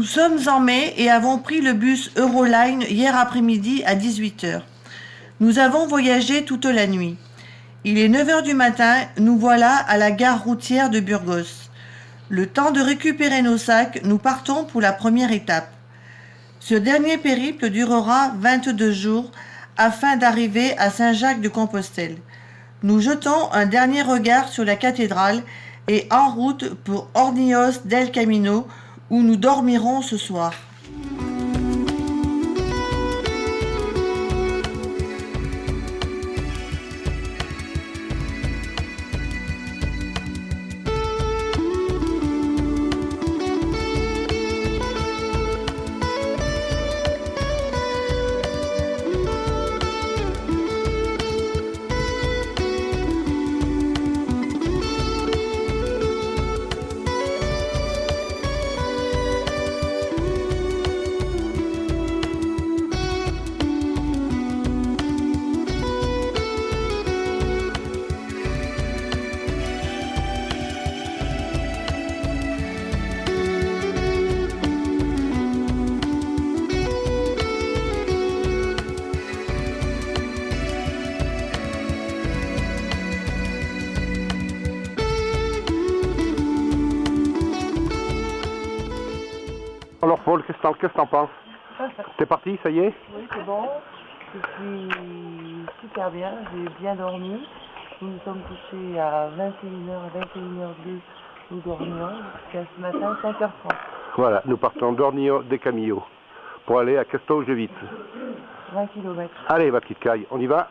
sommes en mai et avons pris le bus Euroline hier après-midi à 18h. Nous avons voyagé toute la nuit. Il est 9h du matin, nous voilà à la gare routière de Burgos. Le temps de récupérer nos sacs, nous partons pour la première étape. Ce dernier périple durera 22 jours afin d'arriver à Saint-Jacques-de-Compostelle. Nous jetons un dernier regard sur la cathédrale et en route pour Hornillos del Camino où nous dormirons ce soir. Alors Paul, qu'est-ce que t'en penses? T'es parti, ça y est? Oui, c'est bon. Je suis super bien, j'ai bien dormi. Nous nous sommes couchés à 21h 2, nous dormions jusqu'à ce matin 5h30. Voilà, nous partons d'Hornillos del Camino pour aller à Castelldefels. 20 km. Allez, ma petite caille, on y va?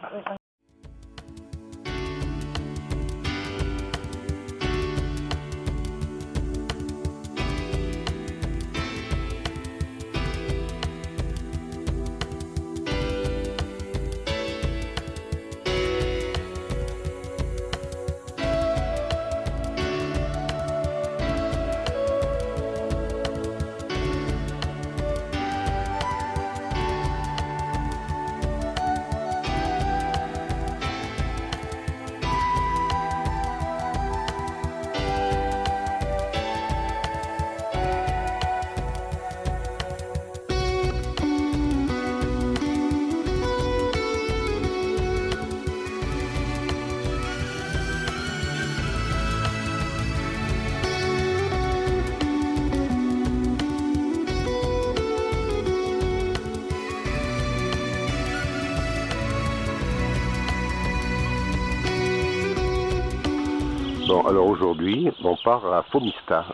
Bon, alors aujourd'hui, on part à Fomista.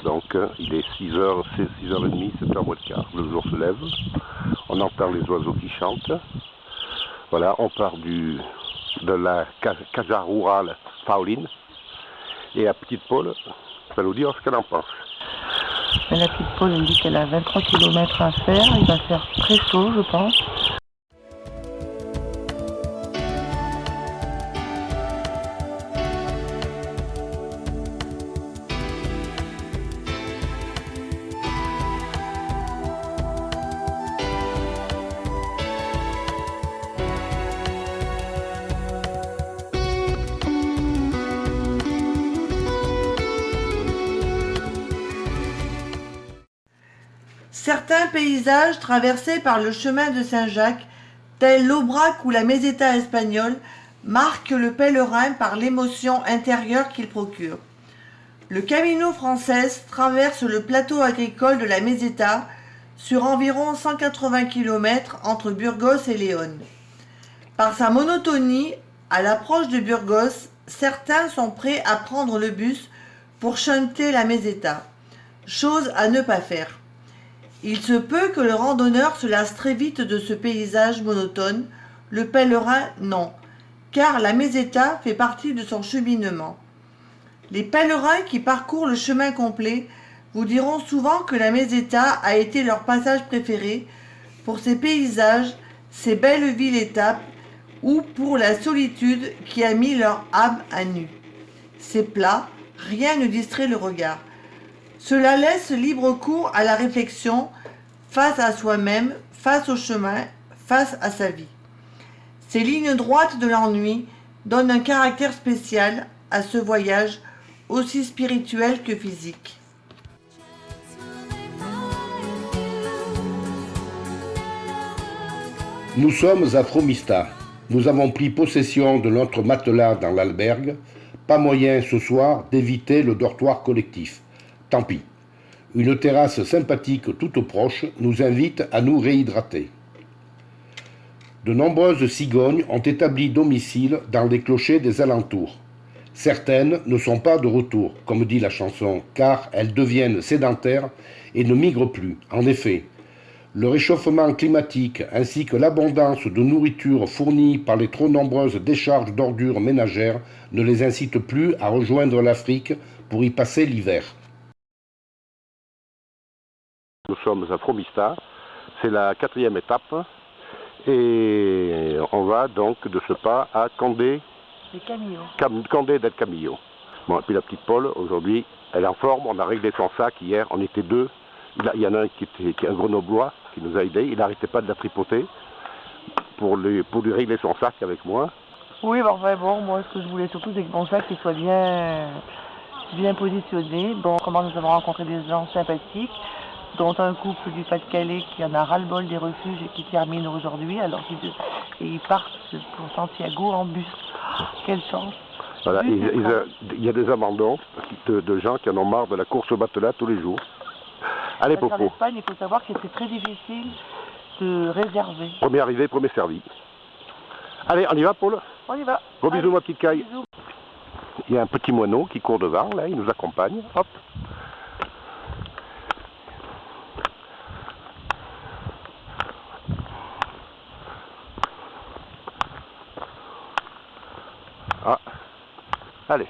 Donc, il est 6h, 6h30, 7h moins le quart. Le jour se lève. On entend les oiseaux qui chantent. Voilà, on part de la Casa Rural Pauline. Et la petite Paul va nous dire ce qu'elle en pense. La petite Paul, elle dit qu'elle a 23 km à faire. Il va faire très chaud, je pense. Certains paysages traversés par le chemin de Saint-Jacques, tels l'Aubrac ou la Meseta espagnole, marquent le pèlerin par l'émotion intérieure qu'il procure. Le Camino français traverse le plateau agricole de la Meseta sur environ 180 km entre Burgos et Léon. Par sa monotonie, à l'approche de Burgos, certains sont prêts à prendre le bus pour shunter la Meseta, chose à ne pas faire. Il se peut que le randonneur se lasse très vite de ce paysage monotone, le pèlerin non, car la Meseta fait partie de son cheminement. Les pèlerins qui parcourent le chemin complet vous diront souvent que la Meseta a été leur passage préféré pour ses paysages, ses belles villes-étapes ou pour la solitude qui a mis leur âme à nu. C'est plat, rien ne distrait le regard. Cela laisse libre cours à la réflexion face à soi-même, face au chemin, face à sa vie. Ces lignes droites de l'ennui donnent un caractère spécial à ce voyage aussi spirituel que physique. Nous sommes à Fromista. Nous avons pris possession de notre matelas dans l'albergue. Pas moyen ce soir d'éviter le dortoir collectif. Tant pis. Une terrasse sympathique toute proche nous invite à nous réhydrater. De nombreuses cigognes ont établi domicile dans les clochers des alentours. Certaines ne sont pas de retour, comme dit la chanson, car elles deviennent sédentaires et ne migrent plus. En effet, le réchauffement climatique ainsi que l'abondance de nourriture fournie par les trop nombreuses décharges d'ordures ménagères ne les incitent plus à rejoindre l'Afrique pour y passer l'hiver. Nous sommes à Fromista, c'est la 4e étape et on va donc de ce pas à Condé del Camillo. Bon, et puis la petite Paul, aujourd'hui, elle est en forme, on a réglé son sac hier, on était 2. Il y en a un qui est un grenoblois qui nous a aidés, il n'arrêtait pas de la tripoter pour lui régler son sac avec moi. Oui, enfin bon, moi ce que je voulais surtout c'est que mon sac il soit bien positionné. Bon, comment nous avons rencontré des gens sympathiques, dont un couple du Pas-de-Calais qui en a ras-le-bol des refuges et qui termine aujourd'hui, alors ils partent pour Santiago en bus. Quelle chance! Voilà, il y a des abandons de gens qui en ont marre de la course au matelas tous les jours. Allez, Popo. En Popo. Espagne, il faut savoir que c'est très difficile de réserver. Premier arrivé, premier servi. Allez, on y va, Paul? On y va. Gros bisous, ma petite caille. Bisous. Il y a un petit moineau qui court devant, là, il nous accompagne. Hop. Ah, allez.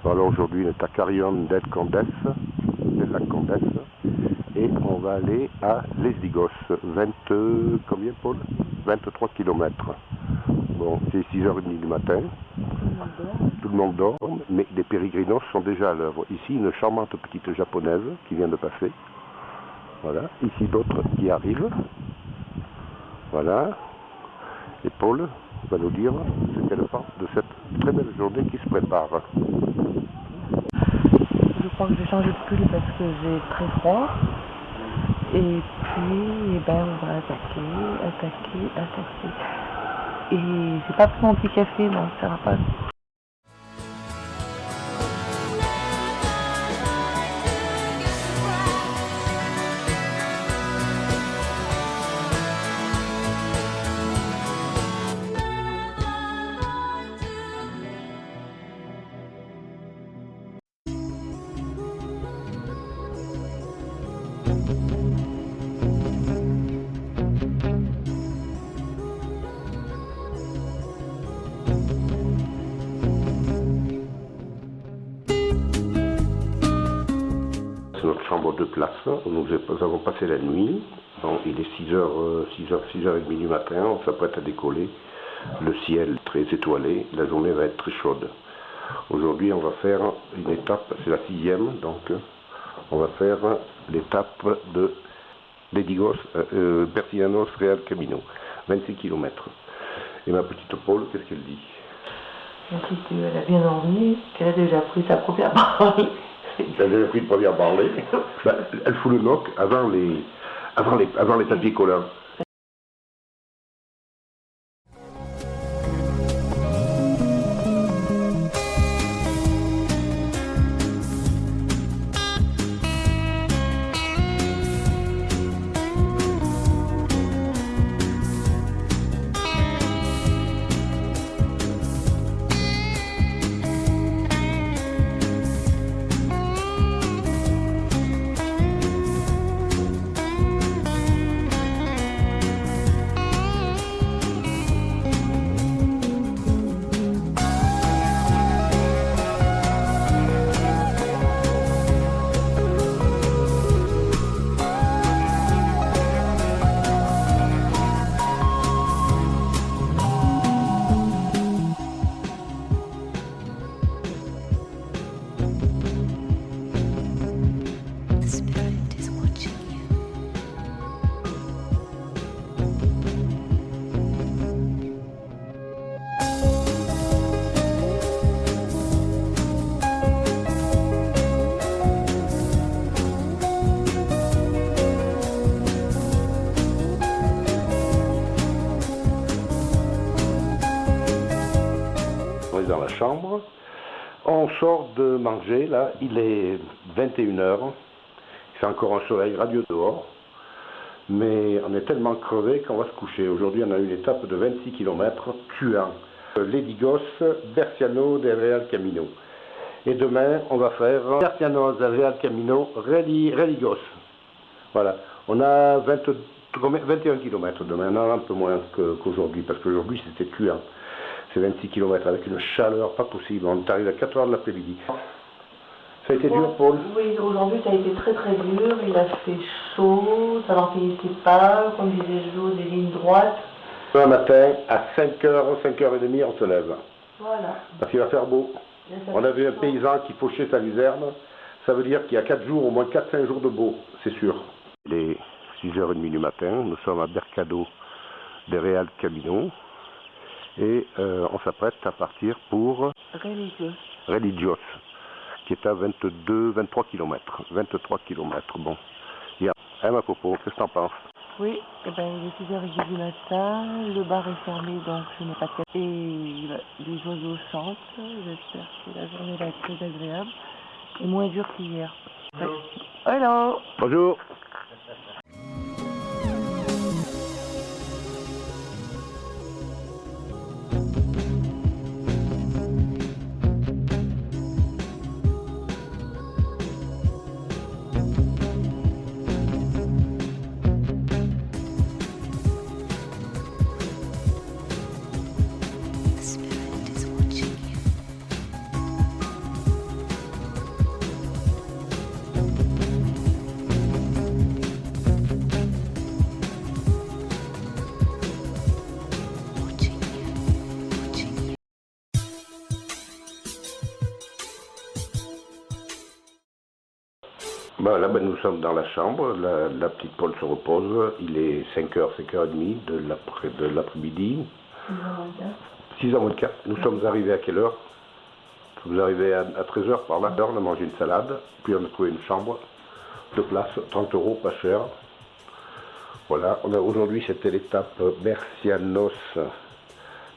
Alors aujourd'hui on est à Carrión del Lac Condés, et on va aller à Les Digos, combien Paul 23 km. Bon, c'est 6h30 du matin, tout le monde dort, mais les pérégrinos sont déjà à l'œuvre. Ici une charmante petite japonaise qui vient de passer, voilà, ici d'autres qui arrivent, voilà, et Paul va nous dire ce qu'elle pense de cette très belle journée qui se prépare. Je crois que j'ai changé de pull parce que j'ai très froid. Et puis, on va attaquer. Et j'ai pas pris mon petit café, donc ça va pas. Notre chambre de place, nous avons passé la nuit, donc il est 6h30 du matin, on s'apprête à décoller, le ciel est très étoilé, la journée va être très chaude. Aujourd'hui on va faire une étape, c'est la 6e, donc on va faire l'étape de Ledigos, Persianos Real Camino, 26 km. Et ma petite Paul, qu'est-ce qu'elle dit? Elle dit qu'elle a bien dormi, qu'elle a déjà pris sa première parole. Elle a déjà pris une première branlée. Elle fout le knock avant les papiers collants. arrive dans la chambre. On sort de manger, là, il est 21h. Il fait encore un soleil radieux dehors. Mais on est tellement crevé qu'on va se coucher. Aujourd'hui, on a une étape de 26 km, Cuan, Ledigos, Berciano del Real Camino. Et demain, on va faire Berciano del Real Camino, Religos. Voilà. On a 21 km demain, on en a un peu moins qu'aujourd'hui, parce qu'aujourd'hui c'était Cuan. C'est 26 km avec une chaleur pas possible. On est arrivé à 4 h de l'après-midi. Ça a été dur, Paul? Oui, aujourd'hui ça a été très très dur. Il a fait chaud, ça n'en finissait pas, comme disait Jo, des lignes droites. Un matin, à 5h, 5h30, on se lève. Voilà. Parce qu'il va faire beau. On a vu un paysan qui fauchait sa luzerne. Ça veut dire qu'il y a 4 jours, au moins 4-5 jours de beau, c'est sûr. Il est 6h30 du matin, nous sommes à Mercado del Real Camino. Et on s'apprête à partir pour Religos, qui est à 23 km. 23 km, bon. Bien. Ma Popo, qu'est-ce que t'en penses? Oui, eh ben, il est 6h30 du matin, le bar est fermé, donc je n'ai pas de café. Et les oiseaux chantent, j'espère que la journée va être très agréable et moins dure qu'hier. Hello. Bonjour. Là, nous sommes dans la chambre, la petite Paul se repose, il est 5h, 5h30 de l'après-midi. 6h moins 4. Nous sommes arrivés à quelle heure? Nous sommes arrivés à 13h par là. On a mangé une salade, puis on a trouvé une chambre de place, 30 €, pas cher. Voilà, aujourd'hui c'était l'étape Bercianos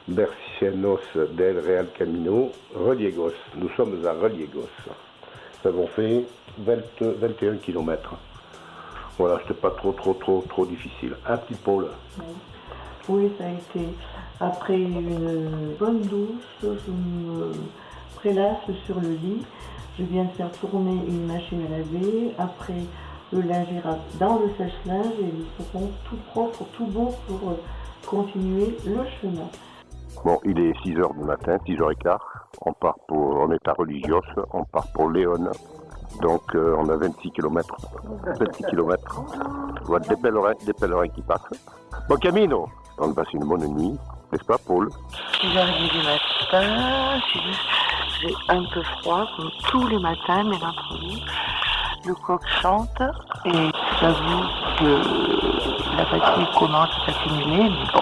del Real Camino, Reliegos. Nous sommes à Reliegos. Nous avons fait 21 km. Voilà, c'était pas trop difficile. Un petit Paul. Oui, ça a été. Après une bonne douche, je me prélasse sur le lit. Je viens de faire tourner une machine à laver. Après, le linge ira dans le sèche-linge et ils seront tout propres, tout beaux pour continuer le chemin. Bon, il est 6h du matin, 6h15. On est à Religios, on part pour Léon. Donc on a 26 km. 26 km. On voit des pèlerins qui passent. Bon camino. On passe une bonne nuit, n'est-ce pas Paul? 6h30 du matin, j'ai un peu froid comme tous les matins, mais l'entre-nous, le coq chante et j'avoue que la fatigue commence à s'accumuler, mais bon.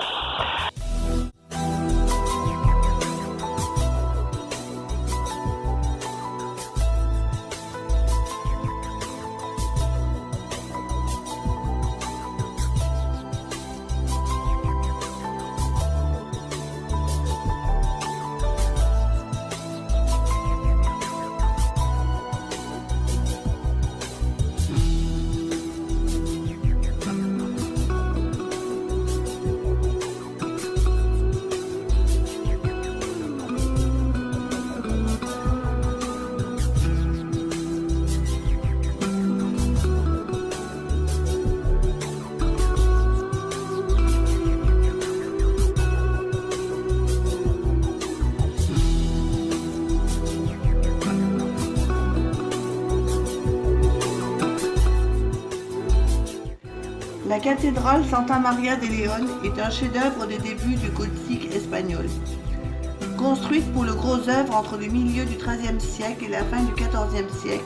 La cathédrale Santa Maria de León est un chef-d'œuvre des débuts du gothique espagnol. Construite pour le gros œuvre entre le milieu du XIIIe siècle et la fin du XIVe siècle,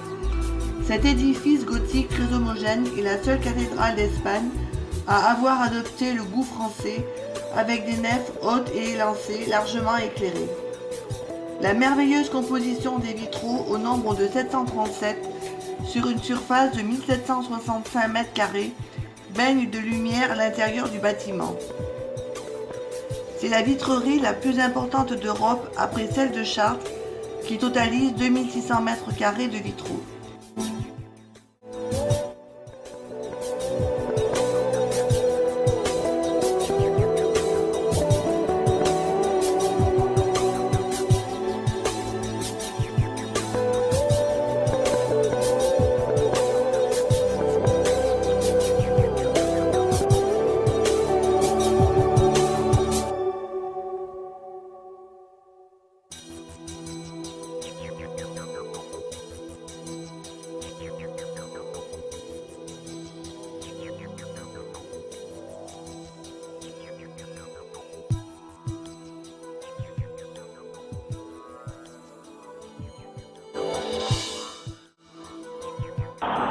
cet édifice gothique très homogène est la seule cathédrale d'Espagne à avoir adopté le goût français avec des nefs hautes et élancées largement éclairées. La merveilleuse composition des vitraux au nombre de 737 sur une surface de 1765 m² baigne de lumière à l'intérieur du bâtiment. C'est la vitrerie la plus importante d'Europe après celle de Chartres, qui totalise 2600 mètres carrés de vitraux.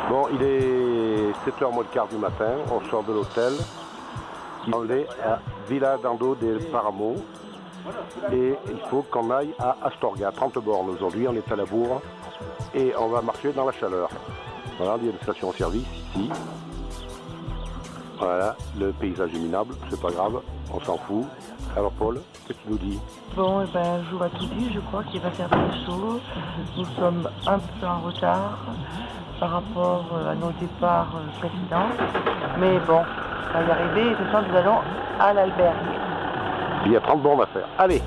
Bon, il est 7h moins le quart du matin, on sort de l'hôtel. On est à Villa d'Ando del Paramo et il faut qu'on aille à Astorga, 30 bornes aujourd'hui, on est à la bourre et on va marcher dans la chaleur. Voilà, il y a une station-service ici. Voilà, le paysage est minable, c'est pas grave, on s'en fout. Alors Paul, qu'est-ce que tu nous dis? Bon, je vous ai tout dit, je crois qu'il va faire très chaud. Nous sommes un peu en retard par rapport à nos départs précédents. Mais bon, on va y arriver et ce soir nous allons à l'albergue. Il y a 30 bornes à faire. Allez!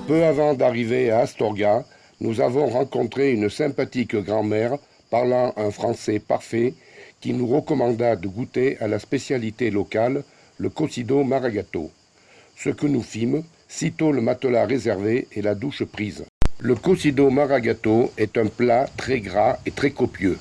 Peu avant d'arriver à Astorga, nous avons rencontré une sympathique grand-mère parlant un français parfait qui nous recommanda de goûter à la spécialité locale, le cocido maragato. Ce que nous fîmes, sitôt le matelas réservé et la douche prise. Le cocido maragato est un plat très gras et très copieux.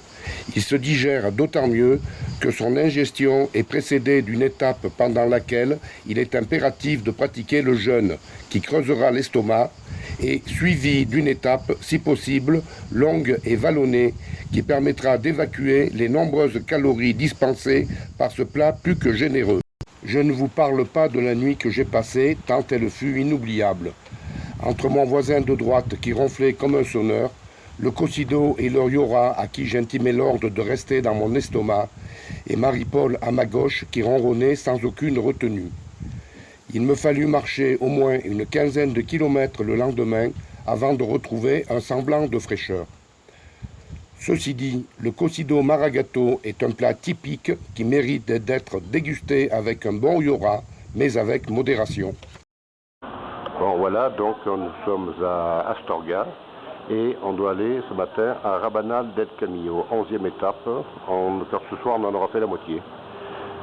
Il se digère d'autant mieux que son ingestion est précédée d'une étape pendant laquelle il est impératif de pratiquer le jeûne, qui creusera l'estomac, et suivi d'une étape, si possible, longue et vallonnée, qui permettra d'évacuer les nombreuses calories dispensées par ce plat plus que généreux. Je ne vous parle pas de la nuit que j'ai passée, tant elle fut inoubliable. Entre mon voisin de droite qui ronflait comme un sonneur, le cocido et le yora à qui j'intimais l'ordre de rester dans mon estomac, et Marie-Paul à ma gauche qui ronronnait sans aucune retenue. Il me fallut marcher au moins une quinzaine de kilomètres le lendemain avant de retrouver un semblant de fraîcheur. Ceci dit, le cocido maragato est un plat typique qui mérite d'être dégusté avec un bon yora, mais avec modération. Bon voilà, donc nous sommes à Astorga. Et on doit aller ce matin à Rabanal del Camino, 11e étape. Car ce soir, on en aura fait la moitié.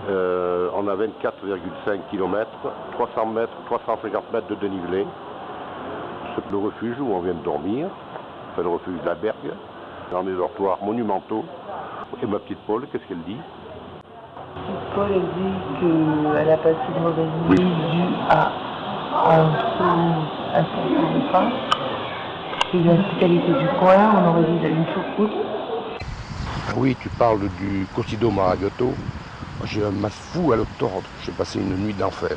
On a 24,5 km, 350 mètres de dénivelé. C'est le refuge où on vient de dormir, c'est le refuge de l'albergue, dans des dortoirs monumentaux. Et ma petite Paul, qu'est-ce qu'elle dit? Paul, elle dit qu'elle a passé une mauvaise nuit due à un saut de faim. C'est la spécialité du coin, on aurait dit une choucroute. Ah oui, tu parles du cocido maragato. J'ai un masse fou à le tordre. J'ai passé une nuit d'enfer.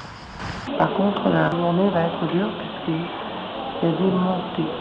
Par contre, la journée va être dure puisqu'il y a des montées.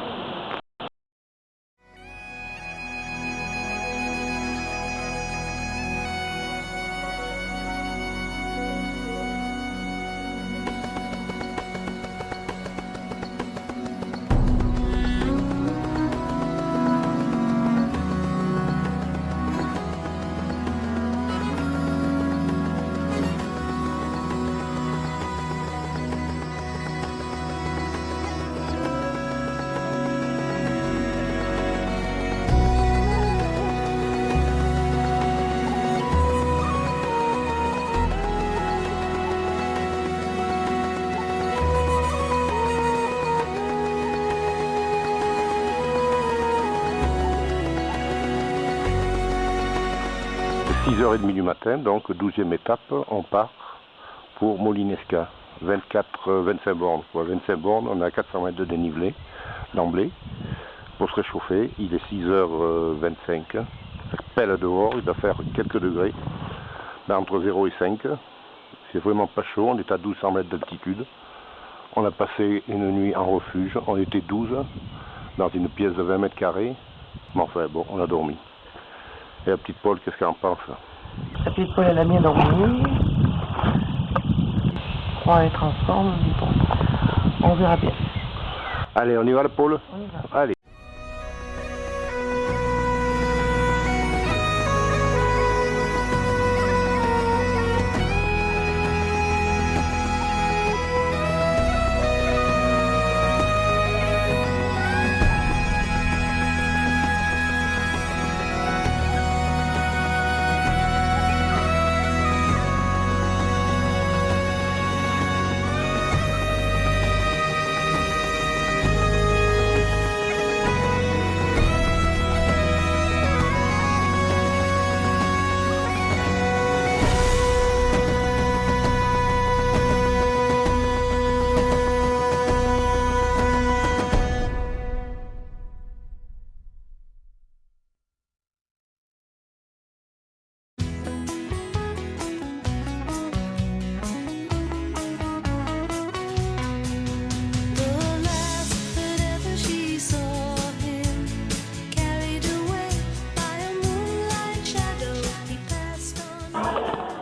6h30 du matin, donc 12e étape, on part pour Molinesca. 25 bornes. 25 bornes, on a 400 mètres de dénivelé d'emblée. Pour se réchauffer, il est 6h25. Pelle dehors, il doit faire quelques degrés, entre 0 et 5. C'est vraiment pas chaud, on est à 1200 mètres d'altitude. On a passé une nuit en refuge, on était 12 dans une pièce de 20 mètres carrés. Mais enfin bon, on a dormi. Et la petite Paul, qu'est-ce qu'elle en pense? La petite Paul, elle a bien dormi. Je crois être ensemble, mais bon, on verra bien. Allez, on y va, le Paul? On y va. Allez.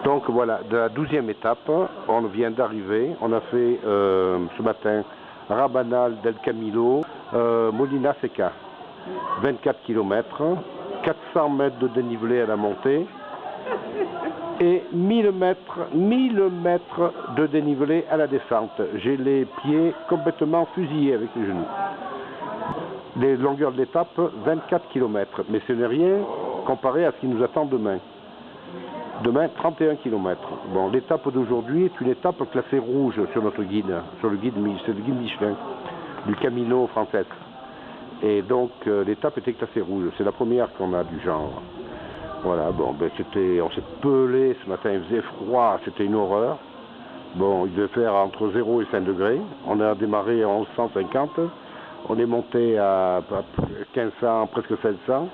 Donc voilà, de la 12e étape, on vient d'arriver. On a fait ce matin Rabanal del Camilo, Molina Seca, 24 km, 400 mètres de dénivelé à la montée et 1000 mètres de dénivelé à la descente. J'ai les pieds complètement fusillés avec les genoux. Les longueurs de l'étape, 24 km, mais ce n'est rien comparé à ce qui nous attend demain. Demain, 31 km. Bon, l'étape d'aujourd'hui est une étape classée rouge sur notre guide, c'est le guide Michelin, du Camino français. Et donc, l'étape était classée rouge. C'est la première qu'on a du genre. Voilà, bon, ben on s'est pelé ce matin, il faisait froid, c'était une horreur. Bon, il devait faire entre 0 et 5 degrés. On a démarré à 1150. On est monté à 1500, presque 700.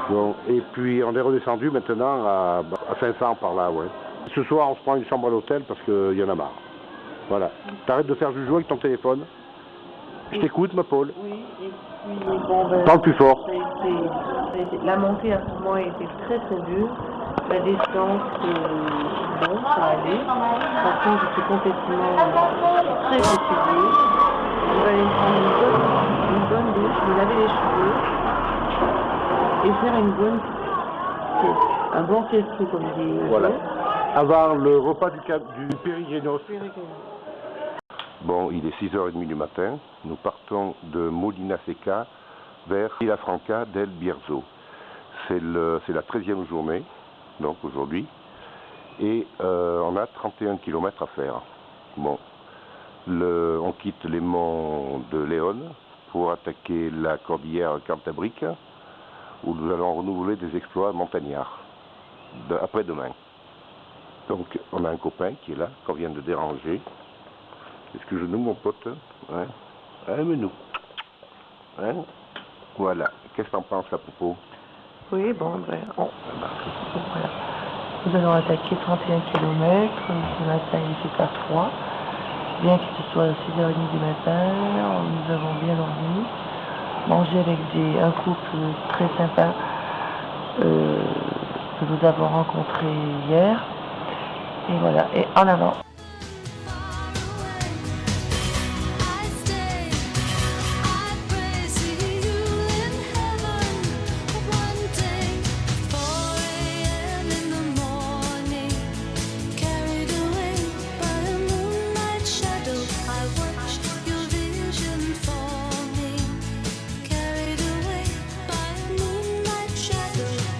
Bon, et puis on est redescendu maintenant à 500 par là, ouais. Ce soir, on se prend une chambre à l'hôtel parce qu'il y en a marre. Voilà. T'arrêtes de faire joujou avec ton téléphone. Je t'écoute, ma Paul. Oui, et puis bon, ben, parle plus fort. La montée à ce moment a été très très dure. La descente, bon, ça allait. Par contre, j'étais complètement très fatiguée. Il fallait prendre une bonne douche, me laver les cheveux et faire une bonne sieste. Un bon sieste comme dit. Voilà. Avant le repas du Périgénos. Bon, il est 6h30 du matin. Nous partons de Molina Seca vers Villafranca del Bierzo. C'est la 13e journée, donc aujourd'hui. Et on a 31 km à faire. Bon. On quitte les monts de Léon pour attaquer la cordillère Cantabrique, où nous allons renouveler des exploits montagnards après-demain. Donc on a un copain qui est là, qu'on vient de déranger. Est-ce que je nomme mon pote? Hein? Aime-nous. Hein? Voilà. Qu'est-ce que t'en penses à propos? Oui, bon, ben, voilà. Nous allons attaquer 31 km. Ce matin, il fait pas froid. Bien qu'il ce soit à 6h30 du matin, nous avons bien dormi, mangé avec un couple très sympa que nous avons rencontré hier. Et voilà, et en avant.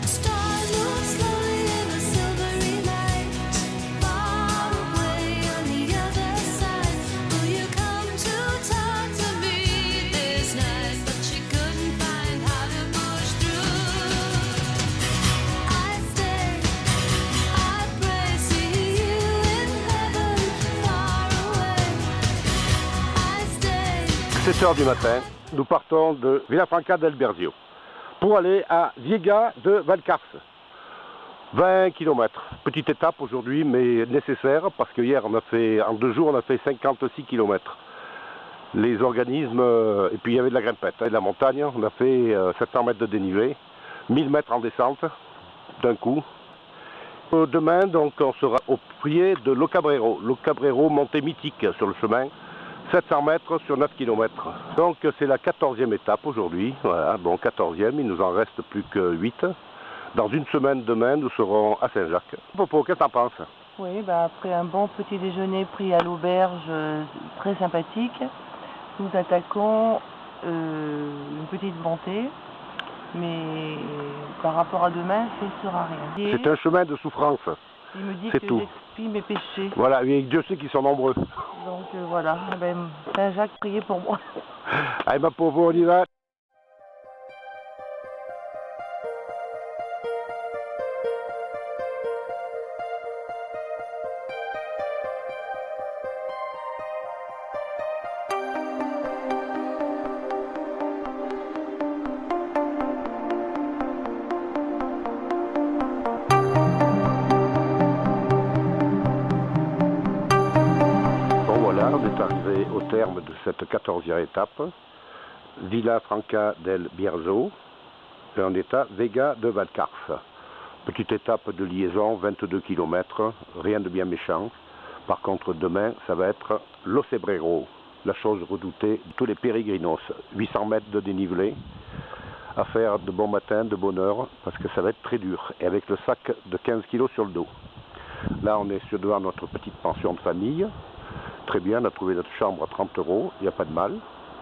Stars move slowly in a silvery light. 7 h du matin, nous partons de Villafranca del Bierzo pour aller à Viega de Valcarce. 20 km. Petite étape aujourd'hui, mais nécessaire, parce que hier, en 2 jours, on a fait 56 km. Les organismes, et puis il y avait de la grimpette, et de la montagne, on a fait 700 mètres de dénivelé, 1000 mètres en descente, d'un coup. Demain, donc, on sera au pied de Locabrero. Locabrero, montée mythique sur le chemin, 700 mètres sur 9 km. Donc c'est la 14e étape aujourd'hui, voilà, bon 14e, il nous en reste plus que 8. Dans une semaine demain, nous serons à Saint-Jacques. Popo, qu'est-ce que t'en penses? Oui, après un bon petit déjeuner pris à l'auberge très sympathique, nous attaquons une petite montée, mais par rapport à demain, ce ne sera rien. C'est un chemin de souffrance. Il me dit c'est que tout. j'expie mes péchés. Voilà, et Dieu sait qu'ils sont nombreux. Donc voilà, Saint-Jacques, priez pour moi. Allez ma pauvre, on y va. On est arrivé au terme de cette 14e étape, Villafranca del Bierzo, et on est à Vega de Valcarce. Petite étape de liaison, 22 km, rien de bien méchant. Par contre, demain, ça va être l'Ocebrero, la chose redoutée de tous les pérégrinos. 800 mètres de dénivelé, à faire de bon matin, de bonne heure, parce que ça va être très dur, et avec le sac de 15 kg sur le dos. Là, on est devant notre petite pension de famille. Très bien, on a trouvé notre chambre à 30 €, il n'y a pas de mal.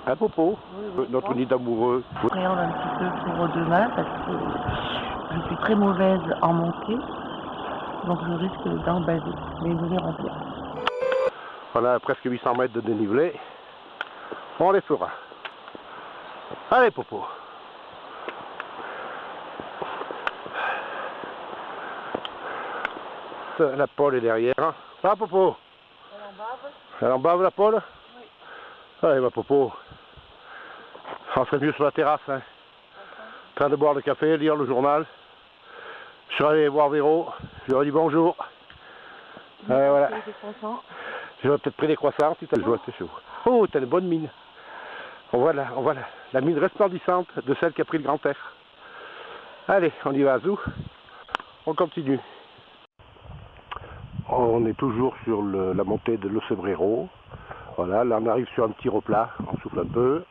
Un Popo, oui, notre nid d'amoureux. Je appréhende un petit peu pour demain parce que je suis très mauvaise en montée, donc je risque d'emballer, mais nous verrons bien. Voilà, presque 800 mètres de dénivelé, on les fera. Allez Popo. La Paul est derrière. Ça va Popo? Elle en bave la Paul? Oui. Allez ma Popo. On serait mieux sur la terrasse, hein. En train de boire le café, lire le journal. Je suis allé voir Véro, je lui ai dit bonjour. Voilà. J'aurais peut-être pris des croissants, si t'as le joie, c'est chaud. Oh, t'as une bonne mine. On voit la mine resplendissante de celle qui a pris le grand air. Allez, on y va à Zou. On continue. On est toujours sur la montée de l'Ocebrero. Voilà, là on arrive sur un petit replat, on souffle un peu.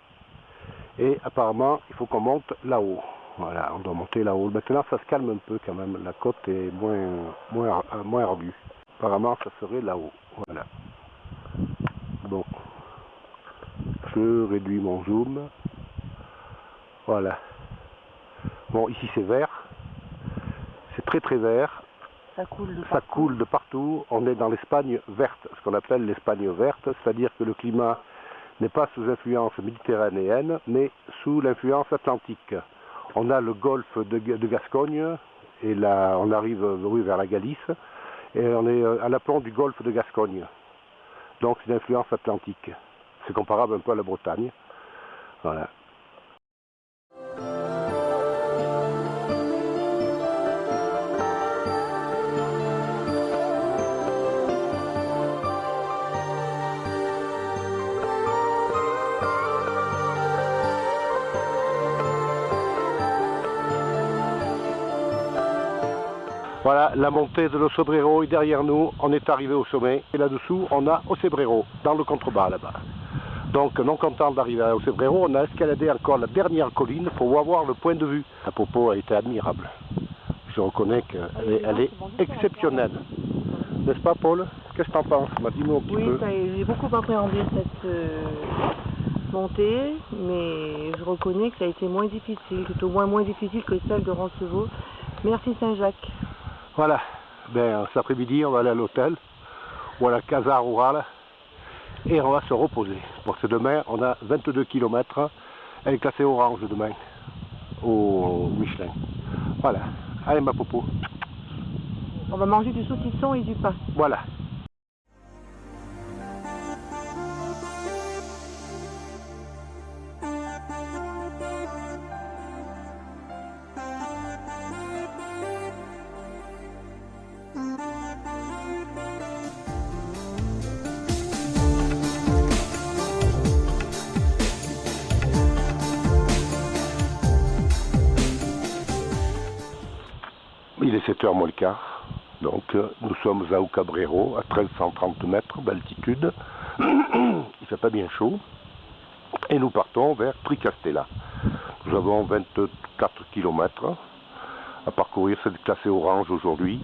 Et apparemment, il faut qu'on monte là-haut. Voilà, on doit monter là-haut. Maintenant, ça se calme un peu quand même. La côte est moins ardue. Apparemment, ça serait là-haut. Voilà. Bon. Je réduis mon zoom. Voilà. Bon, ici c'est vert. C'est très très vert. Ça coule de partout. On est dans l'Espagne verte, ce qu'on appelle l'Espagne verte, c'est-à-dire que le climat n'est pas sous influence méditerranéenne, mais sous l'influence atlantique. On a le golfe de Gascogne, et là on arrive vers la Galice, et on est à l'aplomb du golfe de Gascogne. Donc c'est une influence atlantique. C'est comparable un peu à la Bretagne. Voilà. Voilà, la montée de l'Ocebrero est derrière nous, on est arrivé au sommet. Et là-dessous, on a Ocebrero, dans le contrebas là-bas. Donc, non content d'arriver à Ocebrero, on a escaladé encore la dernière colline pour avoir le point de vue. La Popo a été admirable. Je reconnais qu'elle est exceptionnelle. N'est-ce pas, Paul? Qu'est-ce que tu en penses? Dis-moi un petit peu. Oui, j'ai beaucoup appréhendé cette montée, mais je reconnais que ça a été moins difficile, tout au moins difficile que celle de Roncevaux. Merci Saint-Jacques. Voilà, cet après-midi on va aller à l'hôtel ou à la Casa Rural et on va se reposer. Parce que demain on a 22 km, elle est classée orange demain au Michelin. Voilà, allez ma Popo. On va manger du saucisson et du pain. Voilà. est 7h moins le quart. Donc nous sommes à Ucabrero, à 1330 mètres d'altitude. Il fait pas bien chaud. Et nous partons vers Tricastella. Nous avons 24 km à parcourir. C'est classé orange aujourd'hui.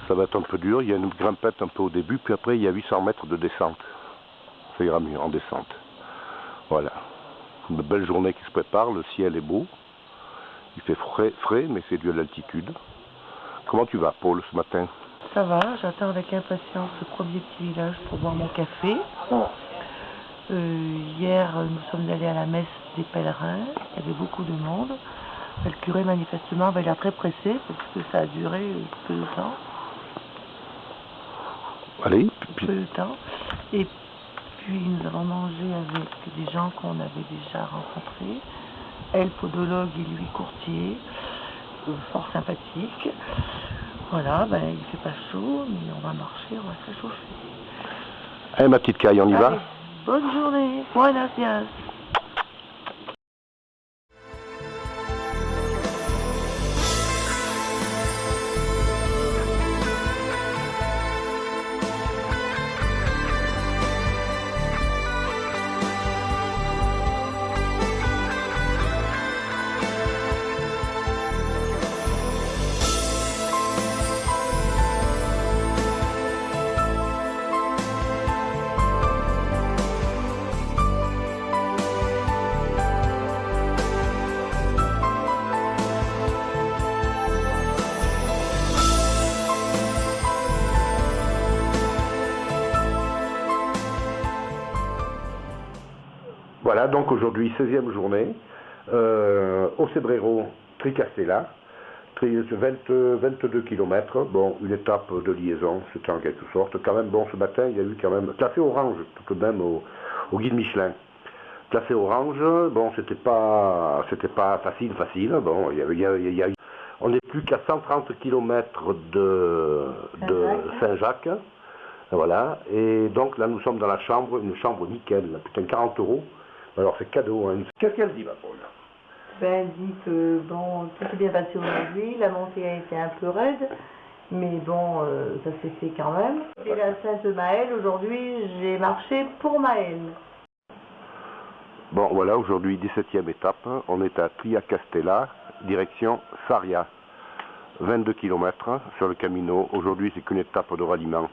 Ça va être un peu dur. Il y a une grimpette un peu au début. Puis après, il y a 800 mètres de descente. Ça ira mieux en descente. Voilà. Une belle journée qui se prépare. Le ciel est beau. Il fait frais, mais c'est dû à l'altitude. Comment tu vas, Paul, ce matin? Ça va, j'attends avec impatience ce premier petit village pour boire mon café. Hier, nous sommes allés à la messe des pèlerins. Il y avait beaucoup de monde. Le curé, manifestement, avait l'air très pressé parce que ça a duré peu de temps. Allez. Peu de temps. Et puis, nous avons mangé avec des gens qu'on avait déjà rencontrés. Elle, podologue, et lui, courtier. Fort sympathique. Voilà, ben, il fait pas chaud, mais on va marcher, on va se réchauffer. Allez, ma petite caille, on y va? Allez, bonne journée, buenos dias. Voilà, donc aujourd'hui, 16e journée, au Cedrero, Tricastella, 22 km, bon, une étape de liaison, c'était en quelque sorte. Quand même, bon, ce matin, il y a eu quand même, classé orange, tout de même au guide Michelin. Classé orange, bon, c'était pas facile, bon, on n'est plus qu'à 130 km de Saint-Jacques. Voilà, et donc là, nous sommes dans la chambre, une chambre nickel, là, putain, 40 €. Alors c'est cadeau, hein. Qu'est-ce qu'elle dit, ma Paul? Ben, elle dit que bon, tout s'est bien passé aujourd'hui, la montée a été un peu raide, mais bon, ça s'est fait quand même. C'est la Sainte Maëlle, aujourd'hui j'ai marché pour Maëlle. Bon, voilà, aujourd'hui 17e étape, on est à Tricastella, direction Sarria. 22 km sur le Camino, aujourd'hui c'est qu'une étape de ralliement.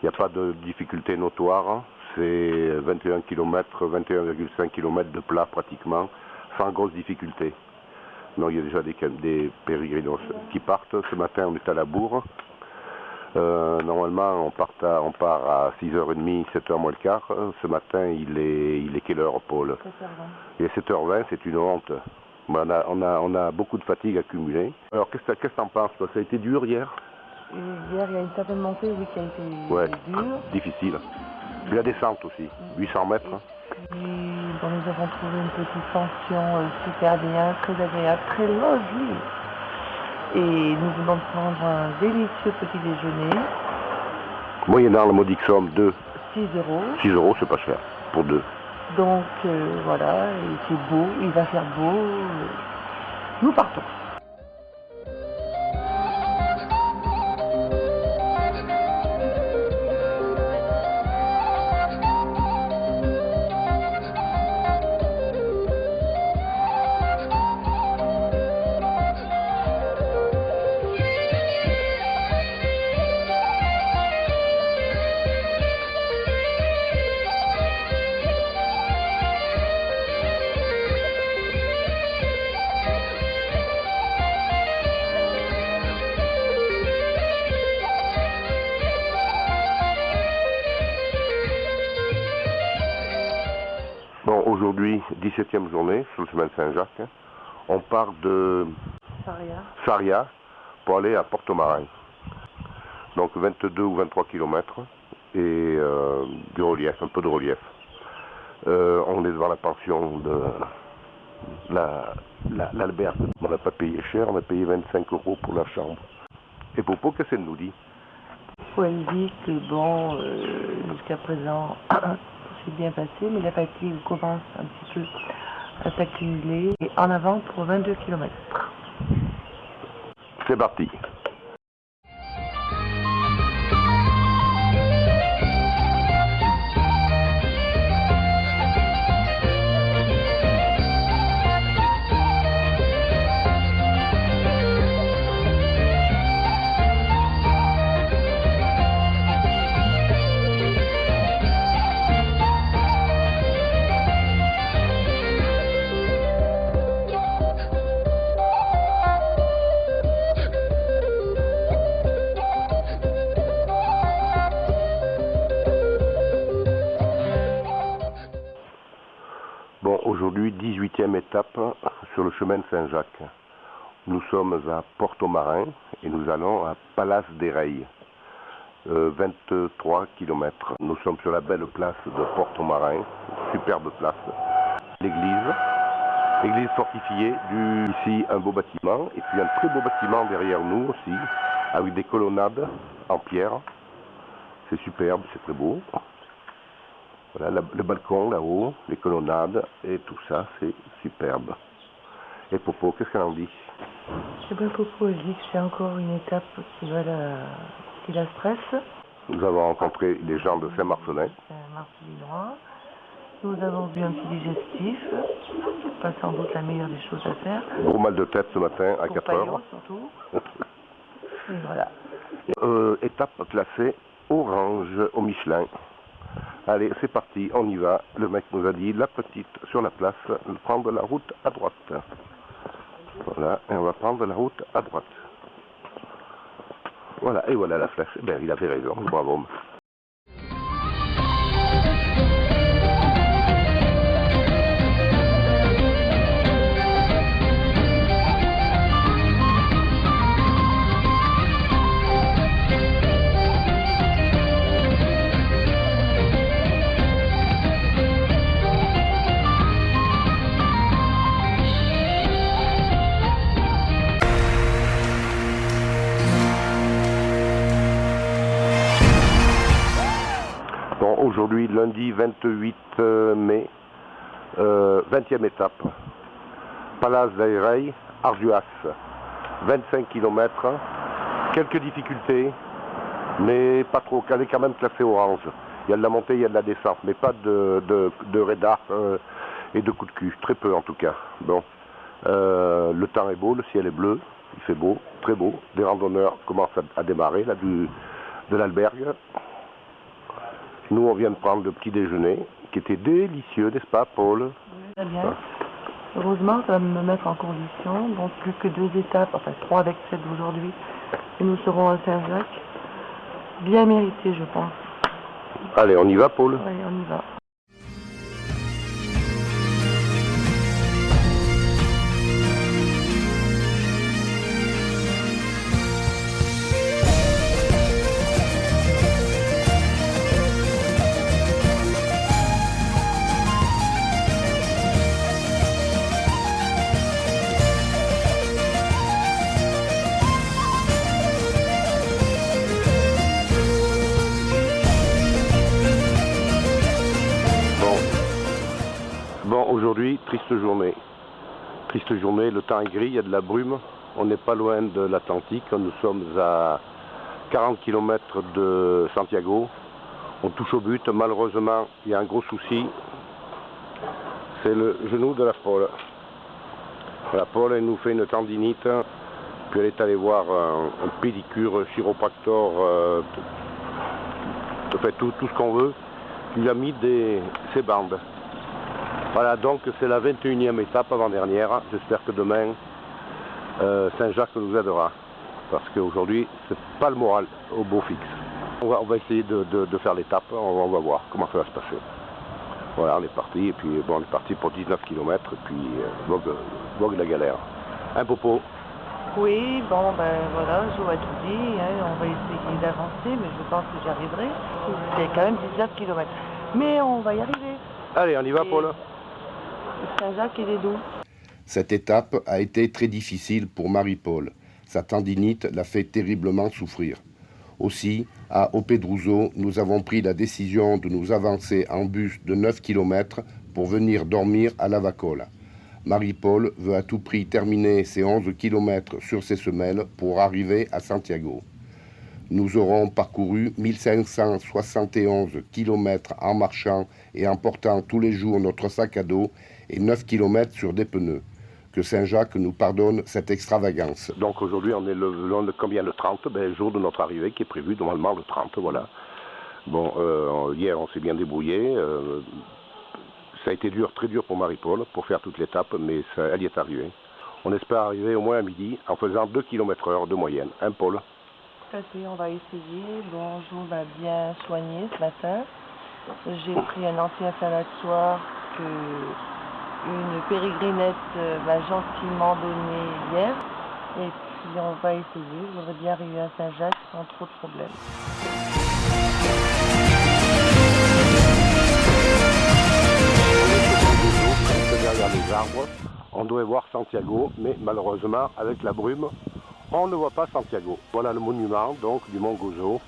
Il n'y a pas de difficulté notoire. C'est 21 km, 21,5 km de plat pratiquement, sans grosse difficulté. Donc il y a déjà des pérégrinos qui partent. Ce matin on est à la bourre. Normalement on part à 6h30, 7h moins le quart. Ce matin il est quelle heure, Paul? 7h20. Il est 7h20, c'est une honte. On a beaucoup de fatigue accumulée. Alors qu'est-ce que tu en penses? Ça a été dur hier? Hier il y a une certaine montée, oui, qui a été dure. Difficile. Puis la descente aussi, 800 mètres. Et bon, nous avons trouvé une petite pension super bien, très agréable, très lovely. Et nous venons de prendre un délicieux petit déjeuner. Moyennant la modique somme de 6 €. 6 €, c'est pas cher, pour deux. Donc voilà, et c'est beau, il va faire beau. Nous partons. Bon, aujourd'hui, 17e journée sur le chemin de Saint-Jacques. On part de Sarria pour aller à Porto-Marin. Donc 22 ou 23 km et du relief, un peu de relief. On est devant la pension de l'albergue. On n'a pas payé cher, on a payé 25 € pour la chambre. Et Popo, qu'est-ce qu'elle nous dit? Elle dit que bon, jusqu'à présent, c'est bien passé, mais la fatigue commence un petit peu à s'accumuler. Et en avant pour 22 km. C'est parti. aujourd'hui 18e étape sur le chemin de Saint-Jacques. Nous sommes à Porto-Marin et nous allons à Palace des Reilles, 23 km. Nous sommes sur la belle place de Porto-Marin, superbe place. L'église fortifiée, ici un beau bâtiment et puis un très beau bâtiment derrière nous aussi, avec des colonnades en pierre. C'est superbe, c'est très beau. Voilà, le balcon là-haut, les colonnades et tout ça, c'est superbe. Et Popo, qu'est-ce qu'elle en dit? Eh bien, Popo, elle dit que c'est encore une étape qui la stresse. Nous avons rencontré les gens de Saint-Marcelin. Saint-Marcelinois. Nous avons vu un petit digestif, pas sans doute la meilleure des choses à faire. Gros mal de tête ce matin à 4 heures. Surtout. Et voilà. Étape classée orange au Michelin. Allez, c'est parti, on y va. Le mec nous a dit, la petite, sur la place, prendre la route à droite. Voilà, et on va prendre la route à droite. Voilà, et voilà la flèche. Ben, il avait raison, bravo. Aujourd'hui, lundi 28 mai, 20e étape, Palace des Reilles, Arduas, 25 km, quelques difficultés, mais pas trop, elle est quand même classée orange. Il y a de la montée, il y a de la descente, mais pas de radar et de coups de cul, très peu en tout cas. Bon, le temps est beau, le ciel est bleu, il fait beau, très beau, les randonneurs commencent à démarrer là, de l'albergue. Nous, on vient de prendre le petit déjeuner, qui était délicieux, n'est-ce pas, Paul? Oui, très bien. Heureusement, ça va me mettre en condition. Donc, plus que 2 étapes, enfin 3 avec celle d'aujourd'hui. Et nous serons à Saint-Jacques. Bien mérité, je pense. Allez, on y va, Paul? Oui, on y va. Aujourd'hui, triste journée. Triste journée, le temps est gris, il y a de la brume. On n'est pas loin de l'Atlantique, nous sommes à 40 km de Santiago. On touche au but, malheureusement, il y a un gros souci. C'est le genou de la Paul. La Paul, elle nous fait une tendinite, puis elle est allée voir un pédicure, chiropractor, fait tout ce qu'on veut. Il lui a mis ses bandes. Voilà, donc c'est la 21e étape avant-dernière. J'espère que demain, Saint-Jacques nous aidera. Parce qu'aujourd'hui, c'est pas le moral au beau fixe. On va essayer de faire l'étape, on va voir comment ça va se passer. Voilà, on est parti, et puis bon, on est parti pour 19 km, et puis vogue la galère. Un Popo? Oui, bon, ben voilà, Jo a tout dit, hein, on va essayer d'avancer, mais je pense que j'y arriverai. C'est quand même 19 km. Mais on va y arriver. Allez, on y va, Paul? Saint-Jacques et les Doux. Cette étape a été très difficile pour Marie-Paul. Sa tendinite l'a fait terriblement souffrir. Aussi, à Opedruso, nous avons pris la décision de nous avancer en bus de 9 km pour venir dormir à Lavacola. Marie-Paul veut à tout prix terminer ses 11 km sur ses semelles pour arriver à Santiago. Nous aurons parcouru 1571 km en marchant et en portant tous les jours notre sac à dos et 9 km sur des pneus. Que Saint-Jacques nous pardonne cette extravagance. Donc aujourd'hui, on est le 30, jour de notre arrivée qui est prévu normalement le 30, voilà. Bon, hier on s'est bien débrouillé. Ça a été très dur pour Marie-Paul pour faire toute l'étape, mais elle y est arrivée. On espère arriver au moins à midi en faisant 2 km/h de moyenne. Hein, Paul? Tout à fait, on va essayer. Bon, Jo m'a bien soigné ce matin. J'ai pris un anti-inflammatoire que une pérégrinette m'a gentiment donné hier. Et puis on va essayer. Je voudrais bien arriver à Saint-Jacques sans trop de problèmes. Derrière les arbres, on devait voir Santiago, mais malheureusement, avec la brume, on ne voit pas Santiago. Voilà le monument donc du Mont Gozo,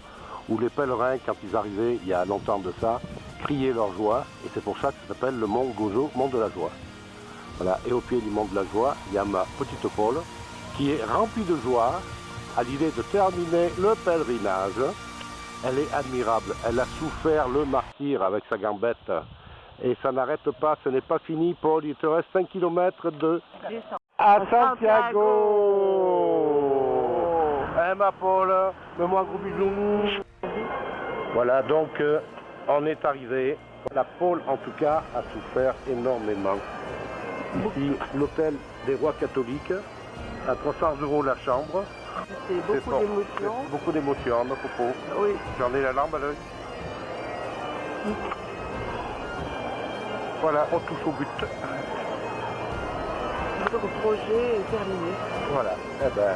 où les pèlerins, quand ils arrivaient il y a longtemps de ça, criaient leur joie, et c'est pour ça que ça s'appelle le Mont Gozo, Mont de la Joie. Voilà, et au pied du Mont de la Joie, il y a ma petite Paule, qui est remplie de joie à l'idée de terminer le pèlerinage. Elle est admirable, elle a souffert le martyre avec sa gambette. Et ça n'arrête pas, ce n'est pas fini, Paul. Il te reste 5 km à Santiago. Hein, ma Paul, mets-moi un gros bisou. Voilà, donc on est arrivé. La Paul, en tout cas, a souffert énormément. Ici, l'hôtel des rois catholiques, à 300 € la chambre. C'est beaucoup d'émotions. Beaucoup d'émotions, ma Popo. Oui. J'en ai la lampe à l'œil. Voilà, on touche au but. Notre projet est terminé. Voilà, eh ben,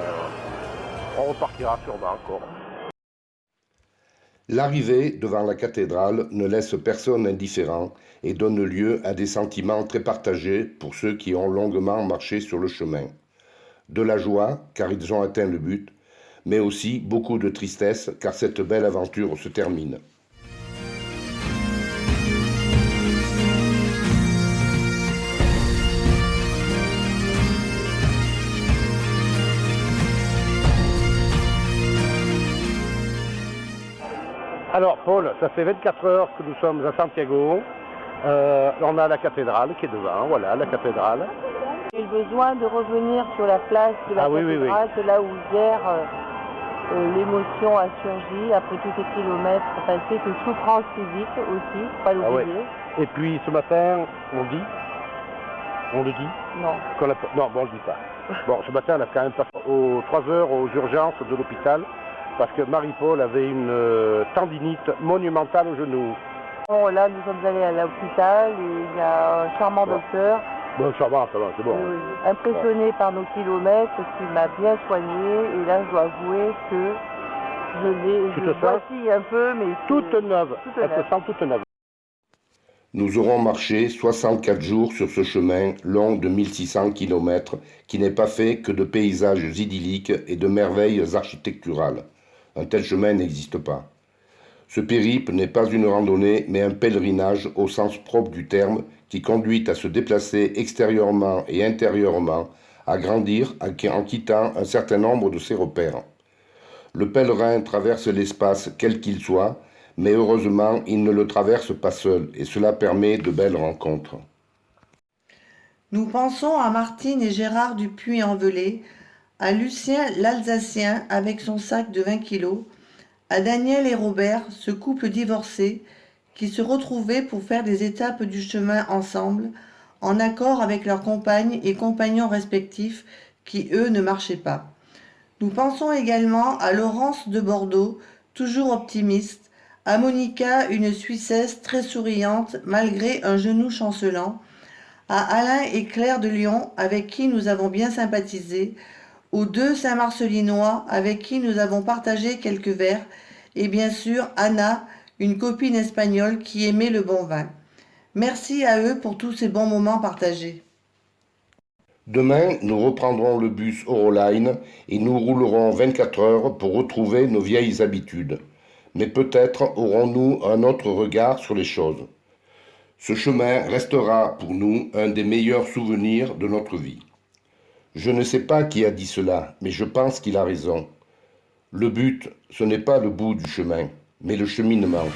on repartira sûrement encore. L'arrivée devant la cathédrale ne laisse personne indifférent et donne lieu à des sentiments très partagés pour ceux qui ont longuement marché sur le chemin. De la joie, car ils ont atteint le but, mais aussi beaucoup de tristesse, car cette belle aventure se termine. Alors, Paul, ça fait 24 heures que nous sommes à Santiago. On a la cathédrale qui est devant, voilà, la cathédrale. J'ai besoin de revenir sur la place de la cathédrale, c'est là où hier l'émotion a surgi, après tous ces kilomètres passés, cette souffrance physique aussi, pas l'oublier. Et puis ce matin, on le dit Non. Non, bon, on le dit pas. Bon, ce matin, on a quand même passé aux 3 heures aux urgences de l'hôpital parce que Marie-Paul avait une tendinite monumentale au genou. Bon, là, nous sommes allés à l'hôpital et il y a un charmant docteur. Bon, ça va, c'est bon. Impressionné par nos kilomètres, qui m'a bien soigné. Et là, je dois avouer que je vacille un peu, mais toute neuve. Elle se sent toute neuve. Nous aurons marché 64 jours sur ce chemin long de 1600 km qui n'est pas fait que de paysages idylliques et de merveilles architecturales. Un tel chemin n'existe pas. Ce périple n'est pas une randonnée, mais un pèlerinage au sens propre du terme qui conduit à se déplacer extérieurement et intérieurement, à grandir en quittant un certain nombre de ses repères. Le pèlerin traverse l'espace quel qu'il soit, mais heureusement, il ne le traverse pas seul, et cela permet de belles rencontres. Nous pensons à Martine et Gérard du Puy-en-Velay, à Lucien l'Alsacien avec son sac de 20 kilos, à Daniel et Robert, ce couple divorcé, qui se retrouvaient pour faire des étapes du chemin ensemble, en accord avec leurs compagnes et compagnons respectifs qui, eux, ne marchaient pas. Nous pensons également à Laurence de Bordeaux, toujours optimiste, à Monica, une Suissesse très souriante malgré un genou chancelant, à Alain et Claire de Lyon avec qui nous avons bien sympathisé, aux 2 Saint-Marcelinois avec qui nous avons partagé quelques verres, et bien sûr Anna, une copine espagnole qui aimait le bon vin. Merci à eux pour tous ces bons moments partagés. Demain, nous reprendrons le bus Euroline et nous roulerons 24 heures pour retrouver nos vieilles habitudes. Mais peut-être aurons-nous un autre regard sur les choses. Ce chemin restera pour nous un des meilleurs souvenirs de notre vie. Je ne sais pas qui a dit cela, mais je pense qu'il a raison. Le but, ce n'est pas le bout du chemin, mais le cheminement.